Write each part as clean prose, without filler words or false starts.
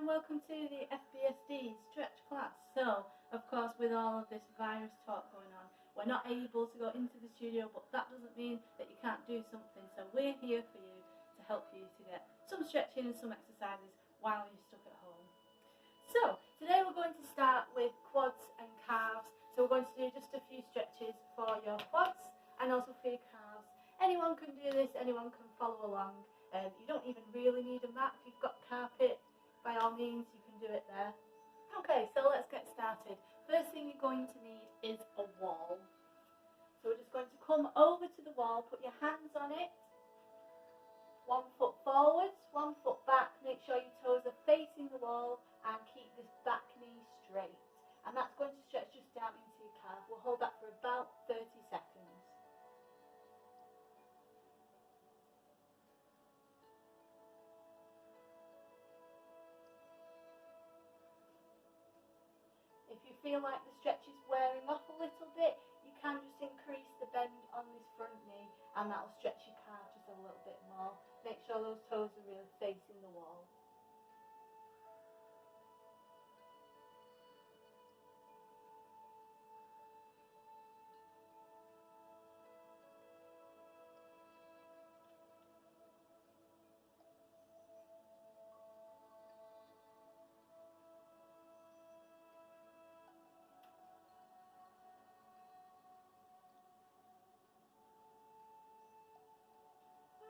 welcome to the FBSD stretch class. So, of course, with all of this virus talk going on, we're not able to go into the studio, but that doesn't mean that you can't do something. So we're here for you to help you to get some stretching and some exercises while you're stuck at home. So, today we're going to start with quads and calves. So we're going to do just a few stretches for your quads and also for your calves. Anyone can do this, anyone can follow along. You don't even really need a mat. If you've got carpet, by all means you can do it there. Okay, so let's get started. First thing you're going to need is a wall. So we're just going to come over to the wall, put your hands on it, 1 foot forwards, 1 foot back, make sure your toes are facing the wall and keep this back knee straight. And that's going to stretch just down into your calf. We'll hold that for about 30 seconds. If you feel like the stretch is wearing off a little bit, you can just increase the bend on this front knee and that will stretch your calf just a little bit more. Make sure those toes are really facing the wall.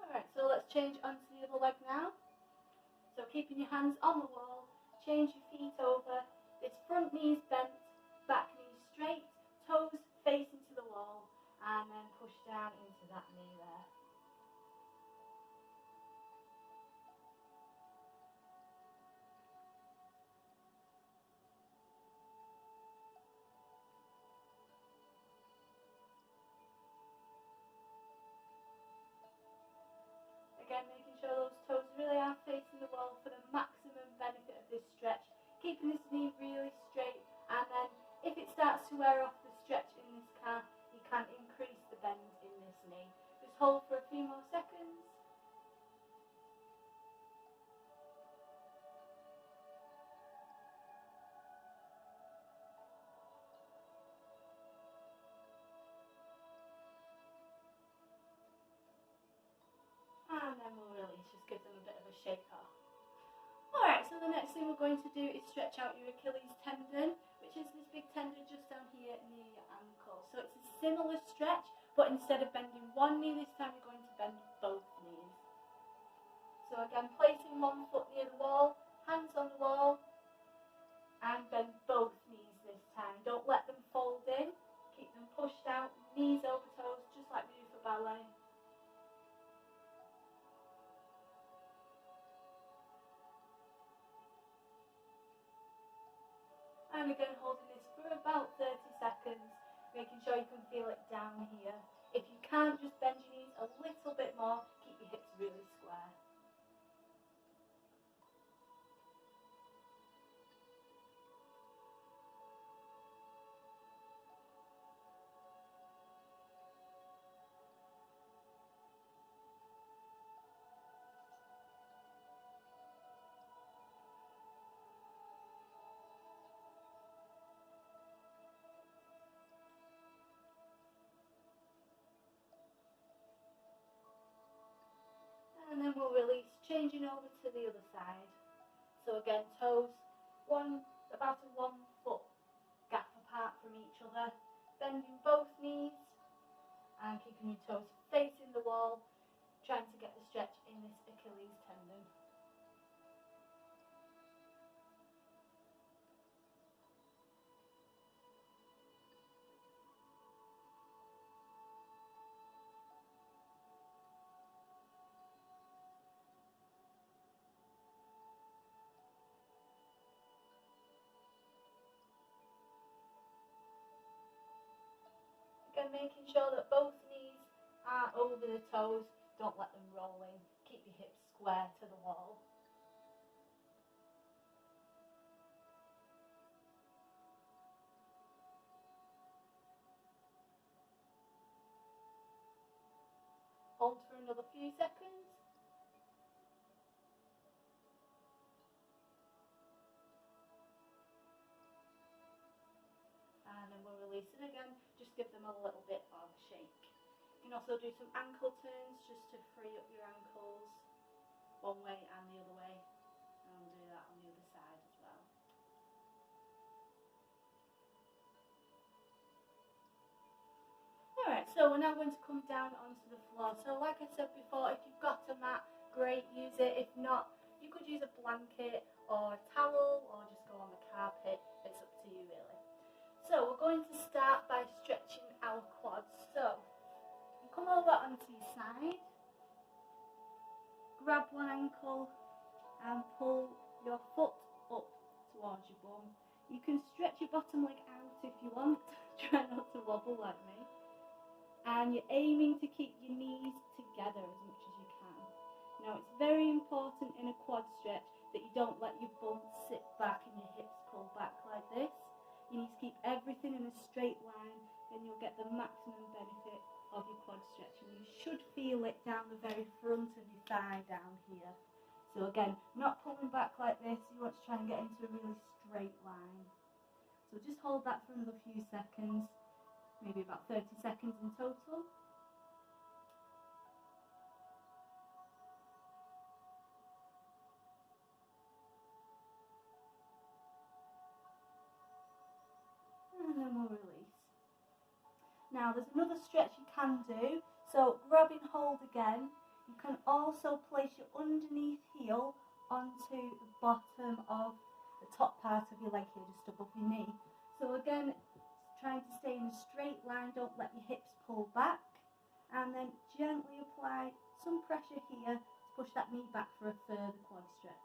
Alright, so let's change onto the other leg now. So keeping your hands on the wall, change your feet over, this front knee is bent, back knee straight, toes facing to the wall, and then push down into that knee there. Again, making sure those toes really are facing the wall for the maximum benefit of this stretch. Keeping this knee really straight, and then if it starts to wear off the stretch in this calf, you can increase the bend in this knee. Just hold for a few more seconds. And then we'll release, just give them a bit of a shake off. Alright, so the next thing we're going to do is stretch out your Achilles tendon, which is this big tendon just down here near your ankle. So it's a similar stretch, but instead of bending one knee this time, you're going to bend both knees. So again, placing 1 foot near the wall, hands on the wall, and bend both knees this time. Don't let them fold in, keep them pushed out, knees over toes, just like we do for ballet. And again, holding this for about 30 seconds, making sure you can feel it down here. If you can't, just bend your knees a little bit more, keep your hips really square. And then we'll release, changing over to the other side. So again, toes, about a 1 foot gap apart from each other, bending both knees and keeping your toes facing the wall, trying to get the stretch in this Achilles tendon. Again, making sure that both knees are over the toes, don't let them roll in, keep your hips square to the wall. Hold for another few seconds. release, and again, just give them a little bit of a shake. You can also do some ankle turns just to free up your ankles one way and the other way, and do that on the other side as well. Alright, so we're now going to come down onto the floor. So like I said before, if you've got a mat, great, use it. If not, you could use a blanket or a towel or just go on the carpet. It's up to you really. So we're going to start by stretching our quads. So you come over onto your side, grab one ankle and pull your foot up towards your bum. You can stretch your bottom leg out if you want. Try not to wobble like me. And you're aiming to keep your knees together as much as you can. Now it's very important in a quad stretch that you don't let your bum sit back and your hips pull back like this. You need to keep everything in a straight line, then you'll get the maximum benefit of your quad stretch. And you should feel it down the very front of your thigh down here. So again, not pulling back like this, you want to try and get into a really straight line. So just hold that for another few seconds, maybe about 30 seconds in total. And then we'll release. Now there's another stretch you can do, so grabbing hold again. You can also place your underneath heel onto the bottom of the top part of your leg here, just above your knee. So again, trying to stay in a straight line, don't let your hips pull back, and then gently apply some pressure here to push that knee back for a further quad stretch.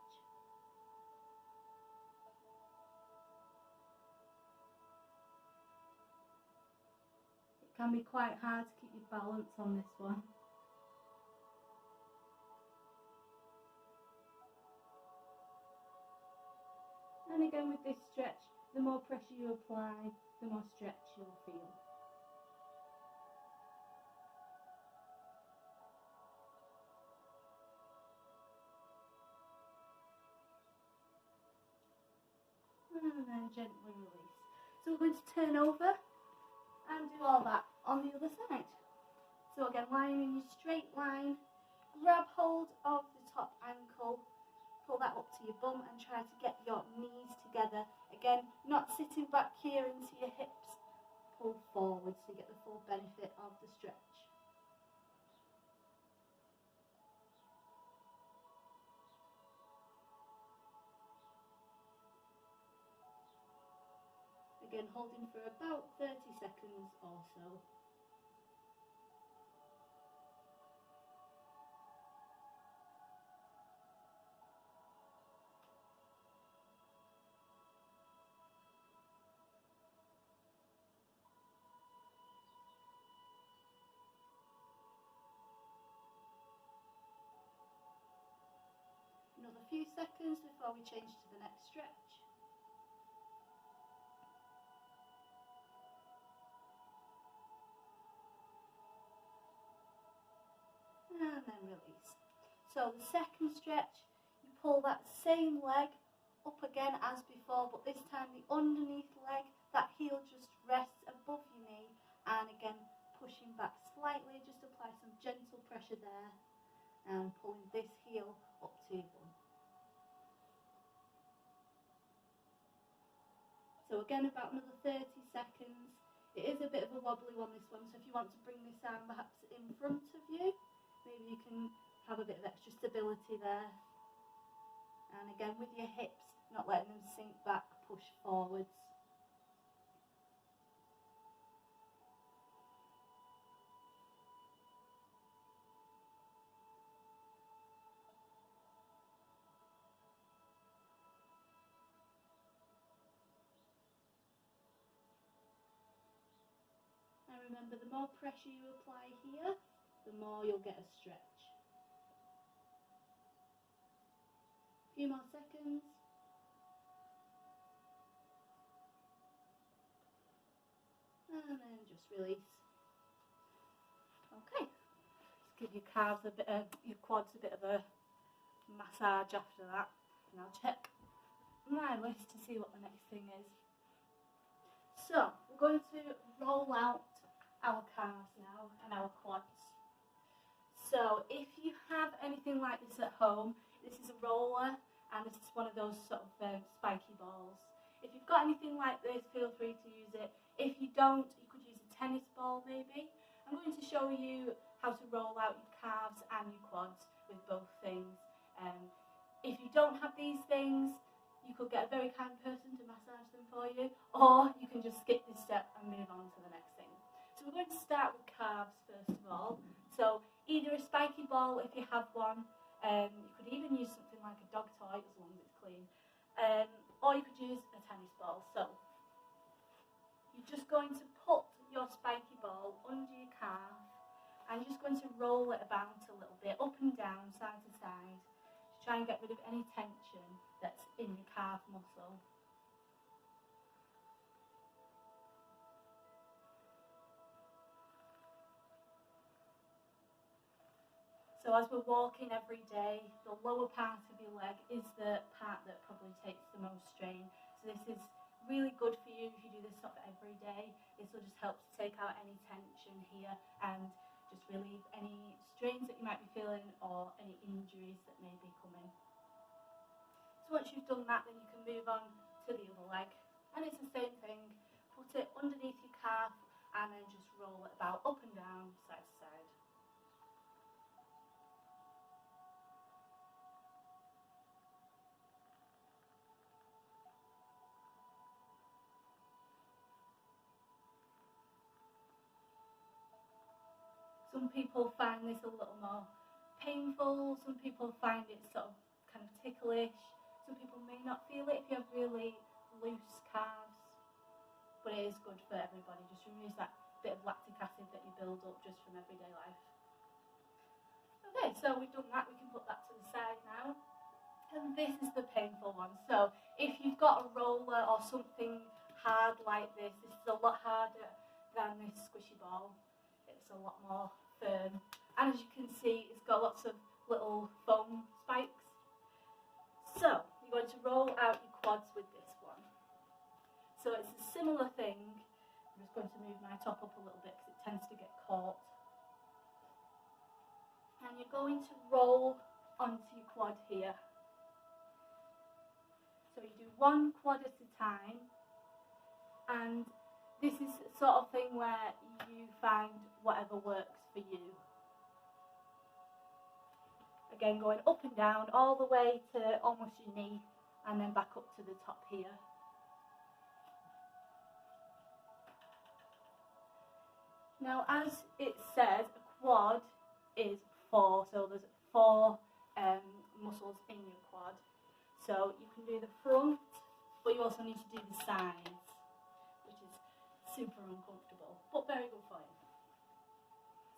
It can be quite hard to keep your balance on this one. And again with this stretch, the more pressure you apply, the more stretch you'll feel. And then gently release. So we're going to turn over and do all that on the other side. So again, lying in your straight line, grab hold of the top ankle, pull that up to your bum and try to get your knees together. Again, not sitting back here into your hips, pull forward so you get the full benefit of the stretch. Again, holding for about 30 seconds or so. Another few seconds before we change to the next stretch. And then release. So the second stretch, you pull that same leg up again as before, but this time the underneath leg, that heel just rests above your knee, and again pushing back slightly, just apply some gentle pressure there and pulling this heel up to your bum. So again, about another 30 seconds. It is a bit of a wobbly one, this one, so if you want to bring this arm perhaps in front of you, maybe you can have a bit of extra stability there. And again, with your hips, not letting them sink back, push forwards. And remember, the more pressure you apply here, the more you'll get a stretch. A few more seconds. And then just release. Okay. Just give your calves a bit of, your quads a bit of a massage after that. And I'll check my list to see what the next thing is. So we're going to roll out our calves now and our quads. So if you have anything like this at home, this is a roller and this is one of those sort of spiky balls. If you've got anything like this, feel free to use it. If you don't, you could use a tennis ball maybe. I'm going to show you how to roll out your calves and your quads with both things. If you don't have these things, you could get a very kind person to massage them for you, or you can just skip this step and move on to the next thing. So we're going to start with calves first of all. So either a spiky ball if you have one, you could even use something like a dog toy as long as it's clean, or you could use a tennis ball. So you're just going to put your spiky ball under your calf and you're just going to roll it about a little bit, up and down, side to side, to try and get rid of any tension that's in your calf muscle. So as we're walking every day, the lower part of your leg is the part that probably takes the most strain. So this is really good for you if you do this sort of every day. This will just help to take out any tension here and just relieve any strains that you might be feeling or any injuries that may be coming. So once you've done that, then you can move on to the other leg. And it's the same thing. Put it underneath your calf and then just roll it about up and down, side to side. Some people find this a little more painful, some people find it sort of kind of ticklish, some people may not feel it if you have really loose calves, but it is good for everybody, just removes that bit of lactic acid that you build up just from everyday life. Okay, so we've done that, we can put that to the side now. And this is the painful one. So if you've got a roller or something hard like this is a lot harder than this squishy ball. It's a lot more firm. And as you can see, it's got lots of little foam spikes. So you're going to roll out your quads with this one. So it's a similar thing. I'm just going to move my top up a little bit because it tends to get caught. And you're going to roll onto your quad here. So you do one quad at a time, and this is the sort of thing where you find whatever works for you. Again, going up and down all the way to almost your knee and then back up to the top here. Now, as it says, a quad is 4, so there's 4 muscles in your quad. So you can do the front, but you also need to do the sides, which is super uncomfortable, but very good for you.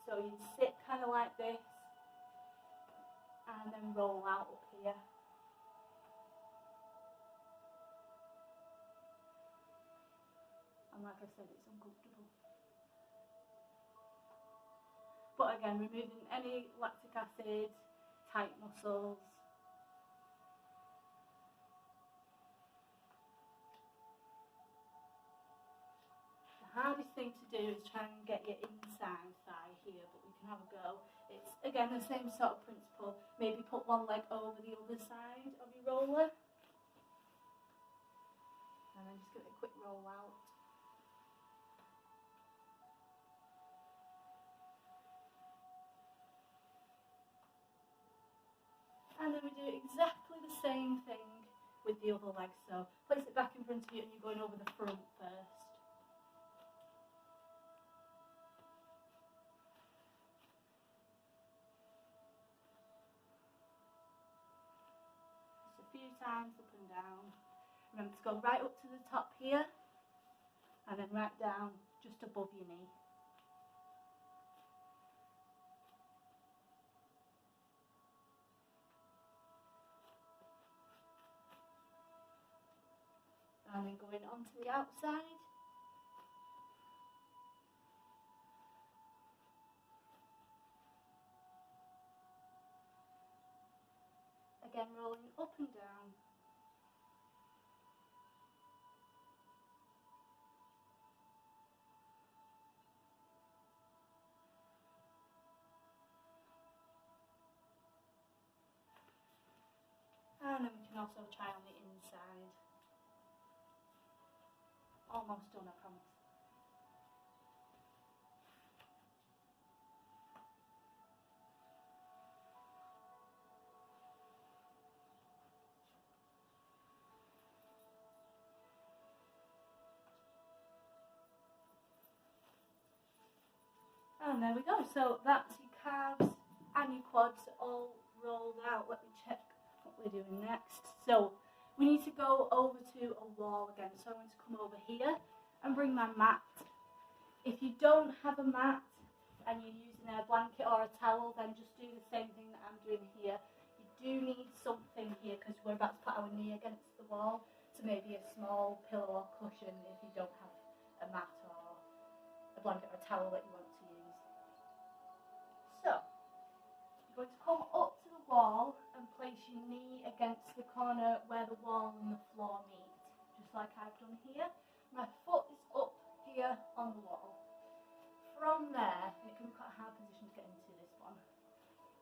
So you sit kind of like this, and then roll out up here. And like I said, it's uncomfortable. But again, removing any lactic acid, tight muscles. The hardest thing to do is try and get your inside thigh here, but we can have a go. It's again the same sort of principle. Maybe put one leg over the other side of your roller. And then just give it a quick roll out. And then we do exactly the same thing with the other leg. So place it back in front of you and you're going over the front first. Just a few times up and down. Remember to go right up to the top here and then right down just above your knee. And then going onto the outside. Again, rolling up and down. And then we can also try on the inside. Almost done, I promise. And there we go. So that's your calves and your quads all rolled out. Let me check what we're doing next. So we need to go over to a wall again. So I'm going to come over here and bring my mat. If you don't have a mat and you're using a blanket or a towel, then just do the same thing that I'm doing here. You do need something here because we're about to put our knee against the wall. So maybe a small pillow or cushion if you don't have a mat or a blanket or a towel that you want to use. So you're going to come up to the wall and place your knee against the corner where the wall and the floor meet, just like I've done here. My foot is up here on the wall. From there, and it can be quite a hard position to get into this one,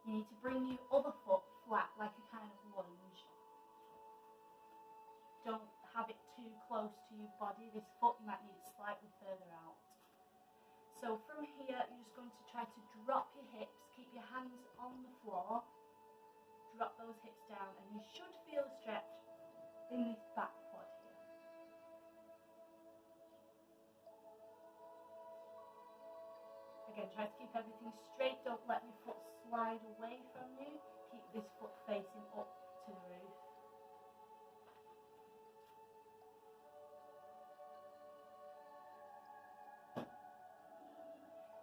you need to bring your other foot flat like a kind of lunge. Don't have it too close to your body. This foot, you might need it slightly further out. So from here, you're just going to try to drop your hips, keep your hands on the floor, drop those hips down, and you should feel a stretch in this back quad here. Again, try to keep everything straight, don't let your foot slide away from you, keep this foot facing up to the roof.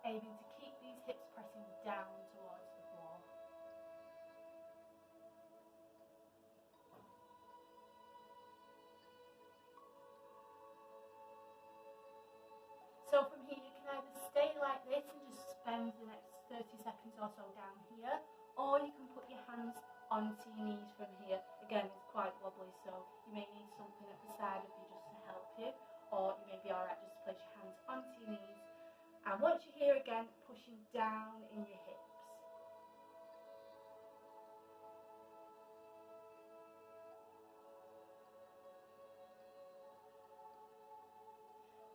Aiming to keep these hips pressing down towards the floor. So from here you can either stay like this and just spend the next 30 seconds or so down here, or you can put your hands onto your knees from here. Again, it's quite wobbly, so you may need something at the side of you just to help you, or you may be alright just to place your hands onto your knees. And once you're here again, pushing down in your hips.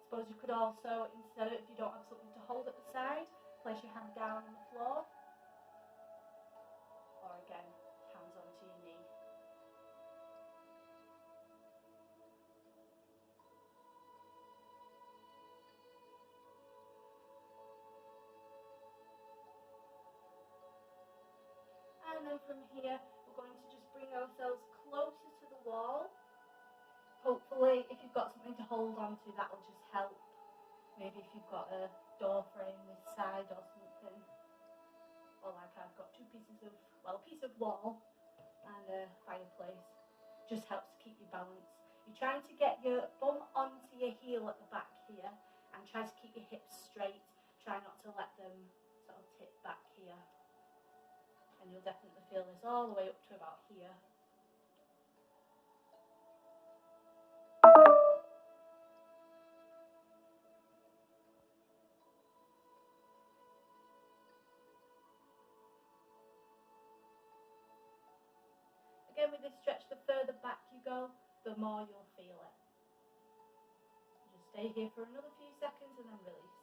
Suppose you could also, instead of, if you don't have something to hold at the side, place your hand down on the floor. Or again, hands onto your knee. And then from here, we're going to just bring ourselves closer to the wall. Hopefully, if you've got something to hold on to, that will just help. Maybe if you've got a door frame this side or something. Or like I've got two pieces of, well, a piece of wall and a fireplace. Just helps to keep you balanced. You're trying to get your bum onto your heel at the back here and try to keep your hips straight. Try not to let them sort of tip back here. And you'll definitely feel this all the way up to about here. Again, with this stretch, the further back you go, the more you'll feel it. Just stay here for another few seconds and then release.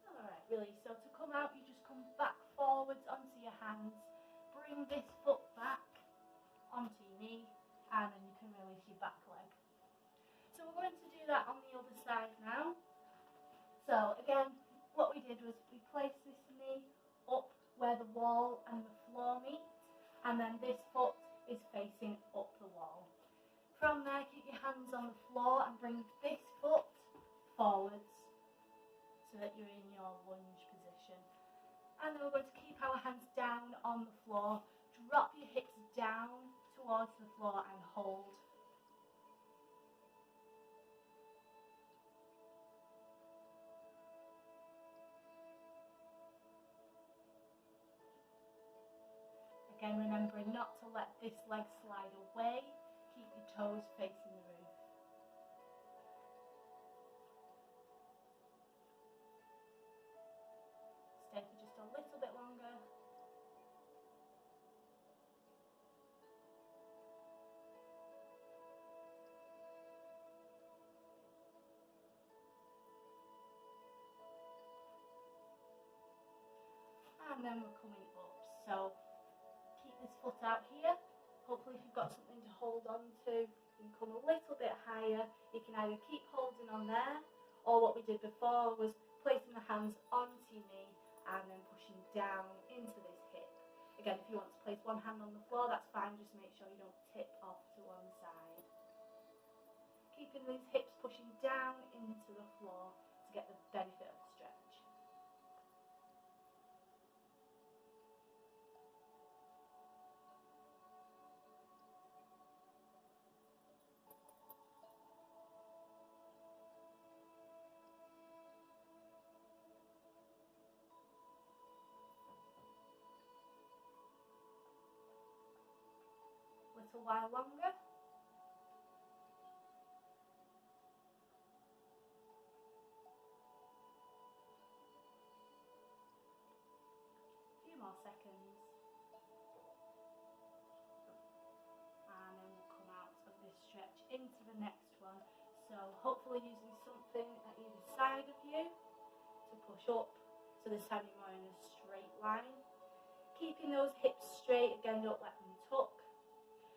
Alright, release. So to come out, you just come back forwards onto your hands. Bring this foot back onto your knee, and then you can release your back leg. So we're going to do that on the other side now. So again, what we did was we placed this knee up where the wall and the floor meet, and then this foot is facing up the wall. From there, keep your hands on the floor and bring this foot forwards so that you're in your lunge position. And then we're going to keep our hands down on the floor, drop your hips down towards the floor and hold. Again, remembering not to let this leg slide away, keep your toes facing the roof. and then we're coming up. So keep this foot out here. Hopefully if you've got something to hold on to, you can come a little bit higher. You can either keep holding on there, or what we did before was placing the hands onto your knee and then pushing down into this hip. Again, if you want to place one hand on the floor, that's fine, just make sure you don't tip off to one side. Keeping these hips pushing down into the floor to get the benefit of the stretch. A little while longer. More seconds, and then we'll come out of this stretch into the next one. So hopefully using something at either side of you to push up, so this time you're more in a straight line. Keeping those hips straight, again don't let them tuck,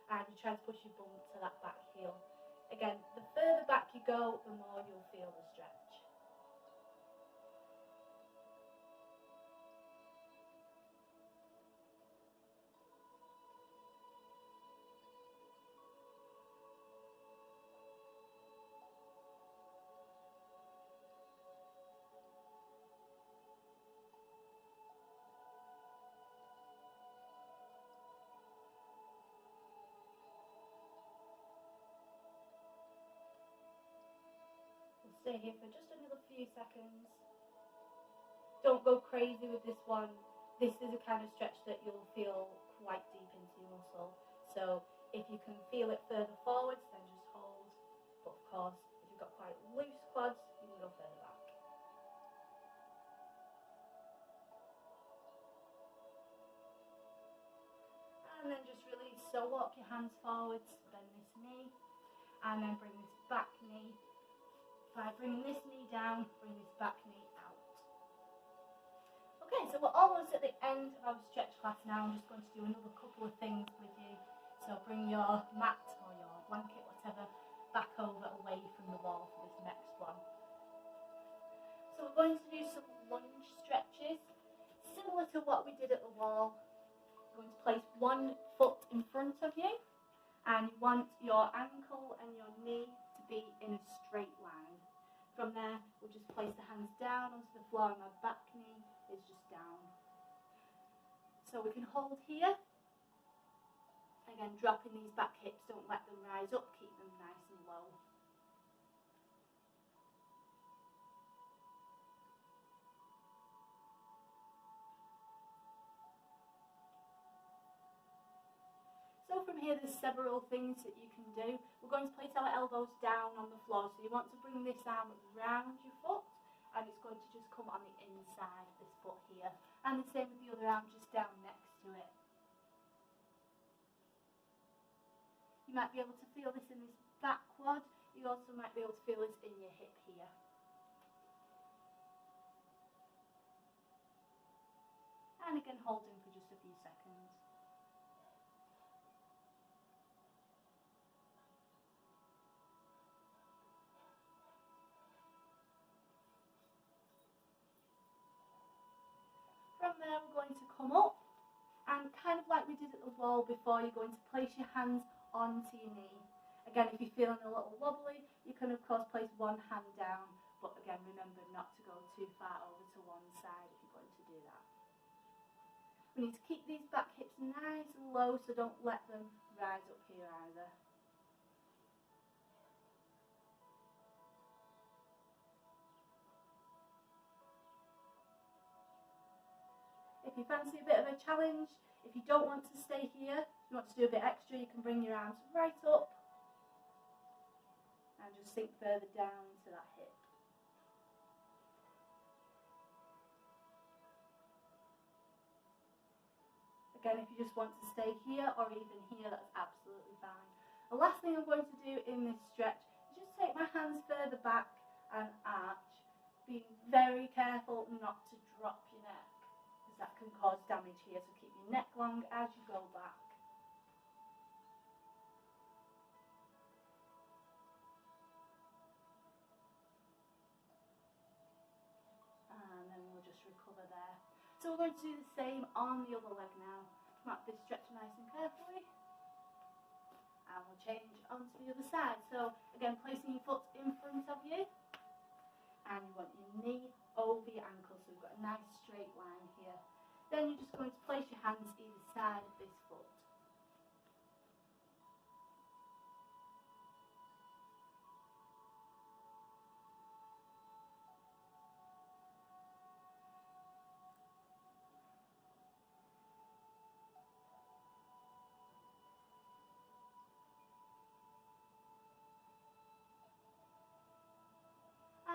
and you try to push your bum to that back heel. Again, the further back you go, the more you'll feel the stretch. Stay here for just another few seconds. Don't go crazy with this one. This is a kind of stretch that you'll feel quite deep into your muscle. So if you can feel it further forwards, then just hold. But of course, if you've got quite loose quads, you can go further back. And then just release. So walk your hands forwards, bend this knee, and then bring this back knee. By bringing this knee down, bring this back knee out. Okay, so we're almost at the end of our stretch class now. I'm just going to do another couple of things with you. So bring your mat or your blanket, whatever, back over away from the wall for this next one. So we're going to do some lunge stretches, similar to what we did at the wall. You're going to place one foot in front of you, and you want your ankle and your knee to be in a straight line. From there, we'll just place the hands down onto the floor and my back knee is just down. So we can hold here. Again, dropping these back hips, don't let them rise up, keep them nice and low. So from here, there's several things that you can do. We're going to place our elbows down on the floor. So you want to bring this arm round your foot, and it's going to just come on the inside of this foot here. And the same with the other arm, just down next to it. You might be able to feel this in this back quad. You also might be able to feel this in your hip here. And again, holding for just a few seconds. From there, we're going to come up, and kind of like we did at the wall before, you're going to place your hands onto your knee. Again, if you're feeling a little wobbly, you can of course place one hand down, but again, remember not to go too far over to one side if you're going to do that. We need to keep these back hips nice and low, so don't let them rise up here either. If you fancy a bit of a challenge, if you don't want to stay here, if you want to do a bit extra, you can bring your arms right up and just sink further down into that hip. Again, if you just want to stay here or even here, that's absolutely fine. The last thing I'm going to do in this stretch is just take my hands further back and arch, being very careful not to drop your neck. because that can cause damage here. So keep your neck long as you go back. And then we'll just recover there. So we're going to do the same on the other leg now. Map this stretch nice and carefully. And we'll change onto the other side. So again, placing your foot in front of you. And you want your knee over your ankle. So we've got a nice straight line here. Then you're just going to place your hands either side of this foot.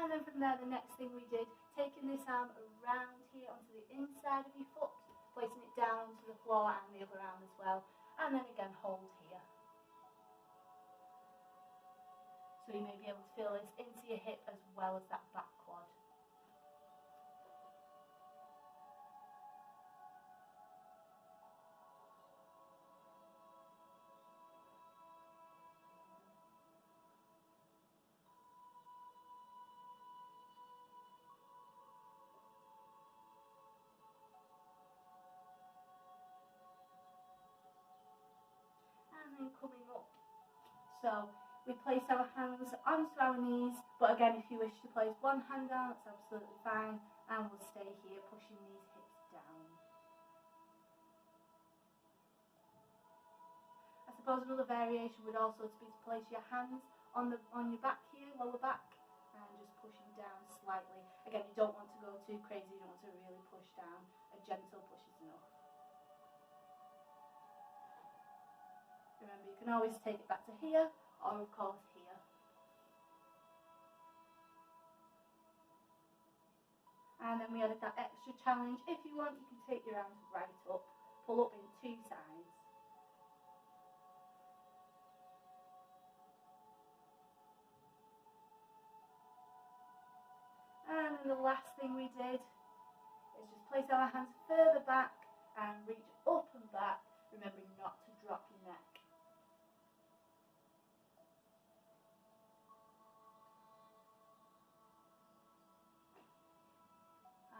And then from there, the next thing we did, taking this arm around here onto the inside of your foot, placing it down onto the floor and the other arm as well, and then again hold here. So you may be able to feel this into your hip as well as that back quad. And then coming up. So we place our hands onto our knees, but again, if you wish to place one hand down, it's absolutely fine, and we'll stay here pushing these hips down. I suppose another variation would also be to place your hands on your back here, lower back, and just pushing down slightly. Again, you don't want to go too crazy, you don't want to really push down. A gentle push is enough. Remember, you can always take it back to here, or of course here. And then we added that extra challenge. If you want, you can take your arms right up, pull up in two sides. And then the last thing we did is just place our hands further back and reach up and back, remembering not to drop your neck.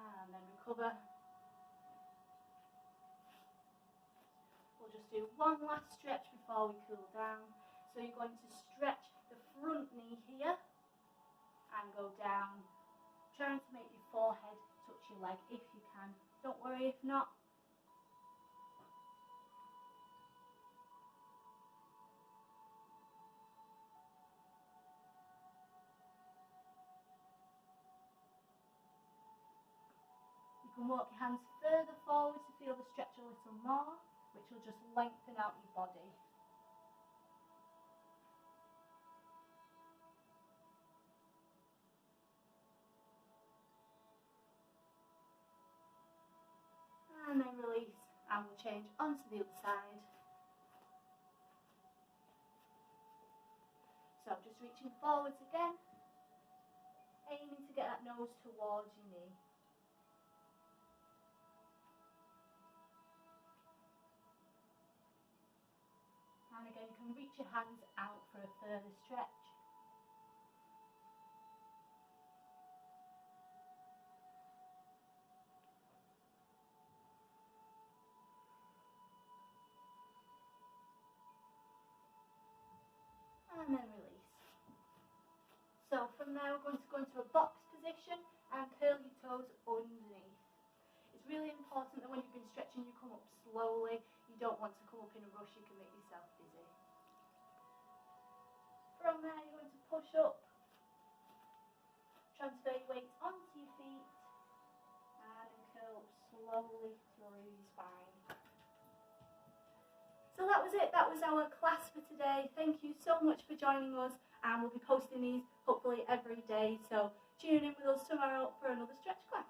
And then recover. We'll just do one last stretch before we cool down. So you're going to stretch the front knee here and go down, trying to make your forehead touch your leg if you can. Don't worry if not. You can walk your hands further forward to feel the stretch a little more, which will just lengthen out your body. And then release, and we'll change onto the other side. So just reaching forwards again, aiming to get that nose towards your knee. And again, you can reach your hands out for a further stretch. And then release. So from there we're going to go into a box position and curl your toes underneath. It's really important that when you've been stretching you come up slowly. You don't want to come up in a rush, you can make yourself dizzy. From there you're going to push up, transfer your weight onto your feet and curl up slowly through your spine. So that was it, that was our class for today. Thank you so much for joining us, and we'll be posting these hopefully every day. So tune in with us tomorrow for another stretch class.